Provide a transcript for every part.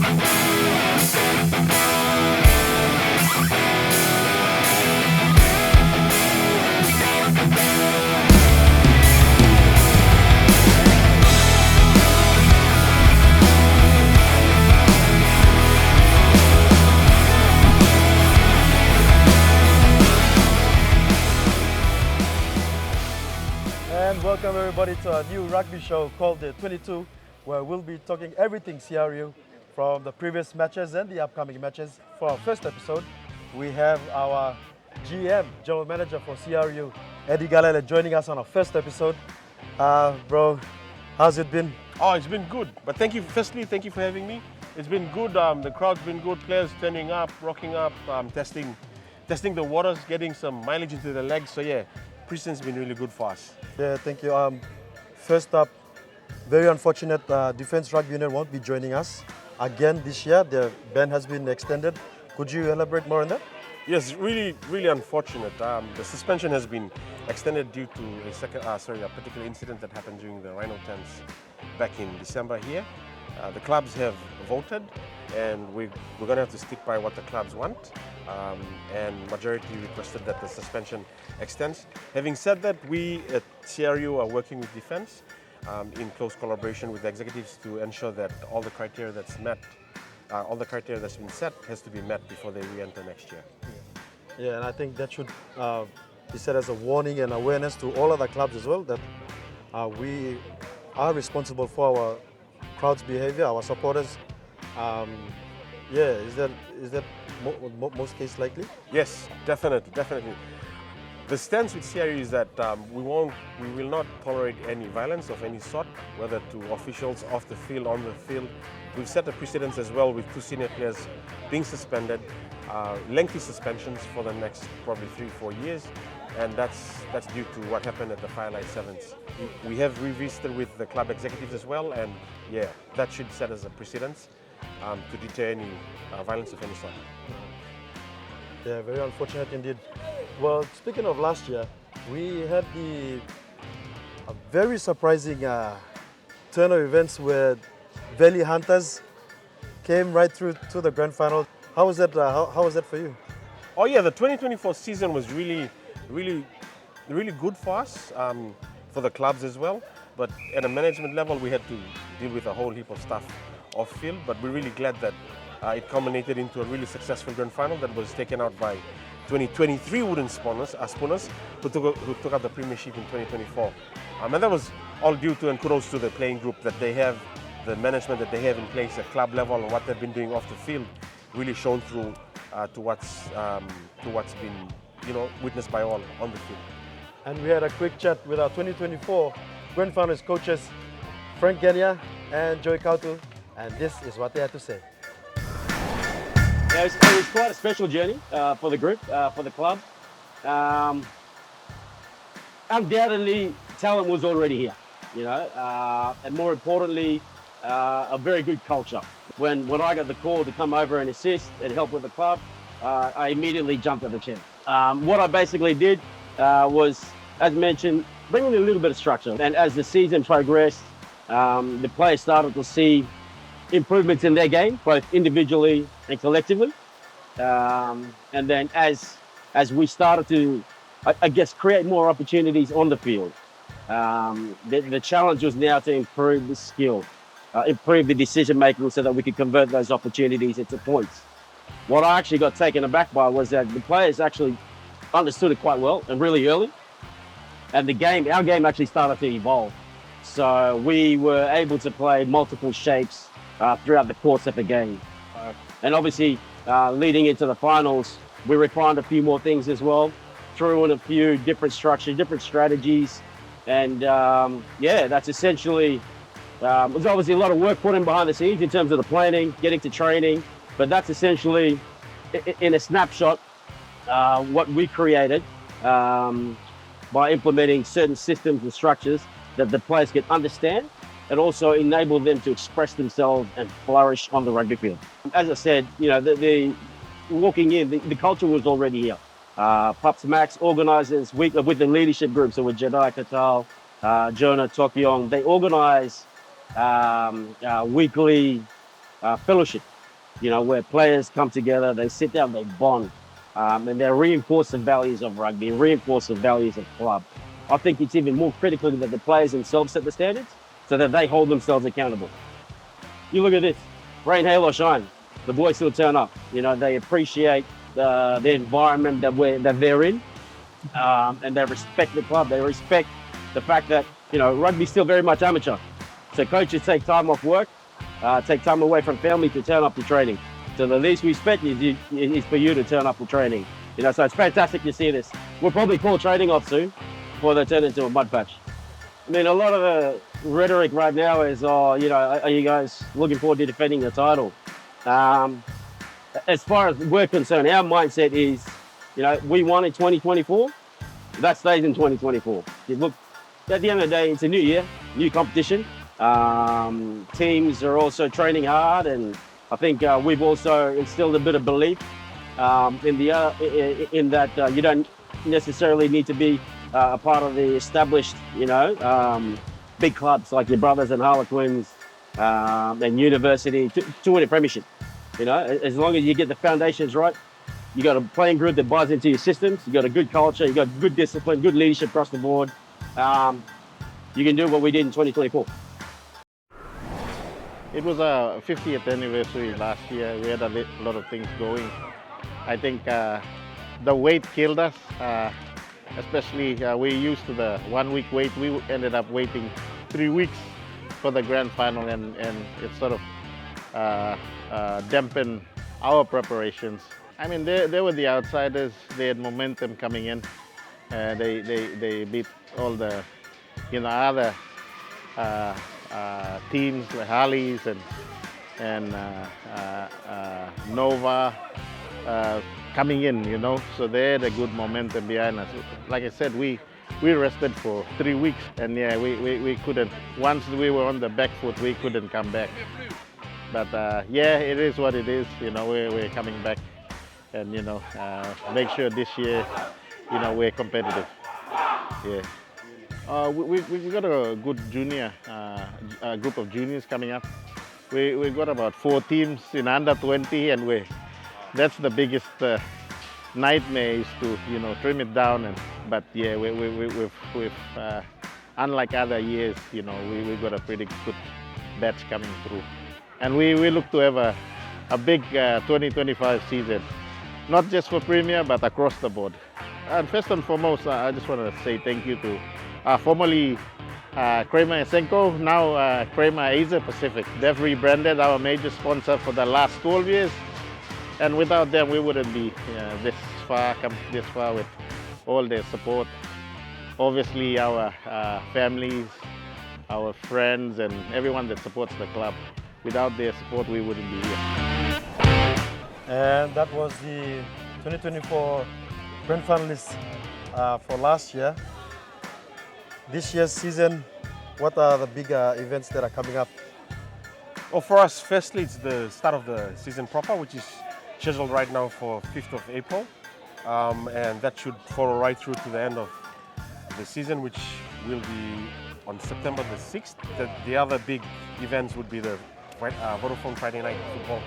And welcome everybody to our new rugby show called the 22, where we'll be talking everything CRU from the previous matches and the upcoming matches. For our first episode, we have our GM, General Manager for CRU, Eddie Galele, joining us on our first episode. Bro, how's it been? Oh, it's been good. But thank you for having me. It's been good. The crowd's been good. Players turning up, rocking up, testing the waters, getting some mileage into the legs. So yeah, pre-season's been really good for us. Yeah, thank you. First up, very unfortunate, Defence Rugby Union won't be joining us again this year. The ban has been extended. Could you elaborate more on that? Yes, really unfortunate. The suspension has been extended due to a particular incident that happened during the Rhino Tents back in December here. The clubs have voted, and we're going to have to stick by what the clubs want. And majority requested that the suspension extends. Having said that, we at CRU are working with Defence in close collaboration with the executives to ensure that all the criteria that's met, all the criteria that's been set has to be met before they re-enter next year. Yeah, and I think that should be set as a warning and awareness to all other clubs as well, that we are responsible for our crowd's behavior, our supporters. Is that most cases likely? Yes, definitely. The stance with CRU is that we will not tolerate any violence of any sort, whether to officials off the field, on the field. We've set a precedence as well with 2 senior players being suspended, lengthy suspensions for the next probably 3-4 years, and that's due to what happened at the Firelight Sevens. We have revisited with the club executives as well, and yeah, that should set as a precedence to deter any violence of any sort. Yeah, very unfortunate indeed. Well, speaking of last year, we had a very surprising turn of events where Valley Hunters came right through to the grand final. How was that? How was that for you? Oh yeah, the 2024 season was really good for us, for the clubs as well. But at a management level, we had to deal with a whole heap of stuff off field. But we're really glad that it culminated into a really successful grand final that was taken out by 2023 Wooden Spooners, who took out the premiership in 2024. And that was all due to, and kudos to the playing group that they have, the management that they have in place at club level, and what they've been doing off the field, really shown through to what's been witnessed by all on the field. And we had a quick chat with our 2024 grand finals coaches, Frank Genia and Joey Kautu, and this is what they had to say. Yeah, it was quite a special journey for the group, for the club. Undoubtedly, talent was already here, and more importantly, a very good culture. When I got the call to come over and assist and help with the club, I immediately jumped at the chance. What I basically did was, as mentioned, bring in a little bit of structure. And as the season progressed, the players started to see improvements in their game, both individually and collectively. And then as we started to, I guess, create more opportunities on the field, the challenge was now to improve the skill, improve the decision making so that we could convert those opportunities into points. What I actually got taken aback by was that the players actually understood it quite well and really early. And our game actually started to evolve. So we were able to play multiple shapes throughout the course of the game. And obviously, leading into the finals, we refined a few more things as well, threw in a few different structures, different strategies. And that's essentially, there's obviously a lot of work put in behind the scenes in terms of the planning, getting to training, but that's essentially, in a snapshot, what we created by implementing certain systems and structures that the players can understand and also enable them to express themselves and flourish on the rugby field. As I said, the walking in, the culture was already here. Pups Max organisers with the leadership groups, so with Jedi Katal, Jonah Tokyong, they organise weekly fellowship, where players come together, they sit down, they bond, and they reinforce the values of rugby, reinforce the values of club. I think it's even more critical that the players themselves set the standards so that they hold themselves accountable. You look at this, rain, hail or shine, the boys still turn up. They appreciate the environment that they're in, and they respect the club. They respect the fact that, rugby's still very much amateur. So coaches take time off work, take time away from family to turn up to training. So the least we expect is for you to turn up to training. So it's fantastic to see this. We'll probably call training off soon before they turn into a mud patch. I mean, a lot of the rhetoric right now is, are you guys looking forward to defending the title? As far as we're concerned, our mindset is, we won in 2024, that stays in 2024. Look, at the end of the day, it's a new year, new competition. Teams are also training hard, and I think we've also instilled a bit of belief in that you don't necessarily need to be a part of the established, big clubs like your Brothers and Harlequins and University to win a premiership. As long as you get the foundations right, you got a playing group that buys into your systems, you got a good culture, you got good discipline, good leadership across the board. You can do what we did in 2024. It was our 50th anniversary last year. We had a lot of things going. I think the wait killed us, especially we used to the 1 week wait. We ended up waiting 3 weeks for the grand final, and it sort of dampened our preparations. I mean, they were the outsiders. They had momentum coming in. They beat all the other teams, the Harleys and Nova coming in, so they had a good momentum behind us. Like I said, we rested for 3 weeks, and yeah, we couldn't. Once we were on the back foot, we couldn't come back. But yeah, it is what it is. We're coming back, and make sure this year, we're competitive. Yeah. We got a good junior group of juniors coming up. We got about 4 teams in under 20, and that's the biggest nightmare is to trim it down. But yeah, we've unlike other years, we got a pretty good batch coming through, and we look to have a big 2025 season, not just for Premier but across the board. And first and foremost, I just want to say thank you to formerly Kramer Senko, now Kramer Asia Pacific. They've rebranded, our major sponsor for the last 12 years. And without them, we wouldn't be come this far with all their support. Obviously, our families, our friends, and everyone that supports the club. Without their support, we wouldn't be here. And that was the 2024 grand finalists for last year. This year's season, what are the bigger events that are coming up? Well, for us, firstly, it's the start of the season proper, which is scheduled right now for 5th of April. And that should follow right through to the end of the season, which will be on September the 6th. The other big events would be the Vodafone Friday night football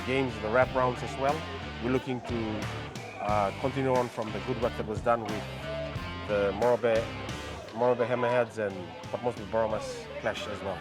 games, the wrap rounds as well. We're looking to continue on from the good work that was done with the Morobe Hammerheads and Port Moresby Boromas clash as well.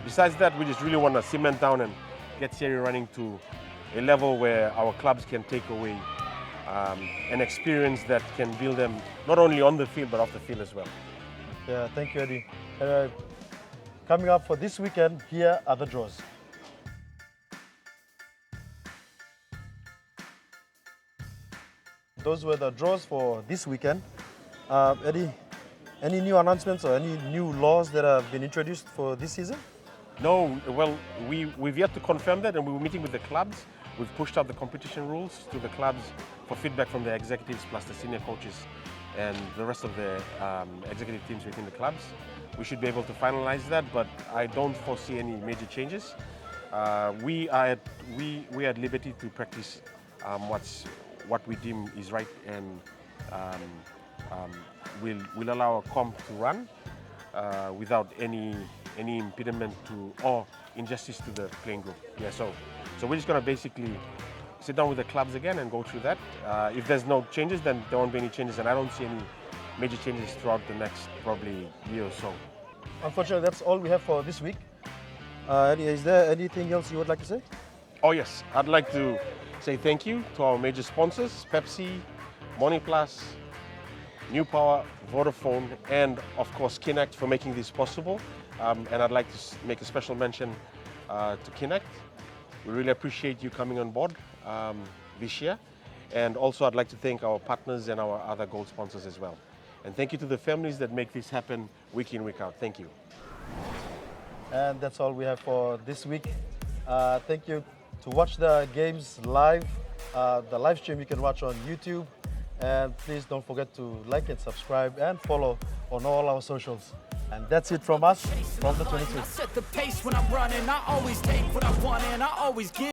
Besides that, we just really want to cement down and get CRU running to a level where our clubs can take away an experience that can build them not only on the field but off the field as well. Yeah, thank you, Eddie. Coming up for this weekend, here are the draws. Those were the draws for this weekend. Eddie, any new announcements or any new laws that have been introduced for this season? No, well, we've yet to confirm that, and we were meeting with the clubs. We've pushed out the competition rules to the clubs for feedback from the executives plus the senior coaches and the rest of the executive teams within the clubs. We should be able to finalize that, but I don't foresee any major changes. We are at liberty to practice what we deem is right, and we'll allow a comp to run without any impediment to, or injustice to the playing group. Yeah, so we're just going to basically sit down with the clubs again and go through that. If there's no changes, then there won't be any changes, and I don't see any major changes throughout the next probably year or so. Unfortunately, that's all we have for this week. Is there anything else you would like to say? Oh yes, I'd like to say thank you to our major sponsors, Pepsi, Moniplus, New Power, Vodafone, and of course Kinect for making this possible. And I'd like to make a special mention to Kinect. We really appreciate you coming on board this year. And also I'd like to thank our partners and our other gold sponsors as well. And thank you to the families that make this happen week in, week out. Thank you. And that's all we have for this week. Thank you to watch the games live. The live stream you can watch on YouTube. And please don't forget to like and subscribe and follow on all our socials. And that's it from us, from the 22. I set the pace when I'm running. I always take what I want and I always give.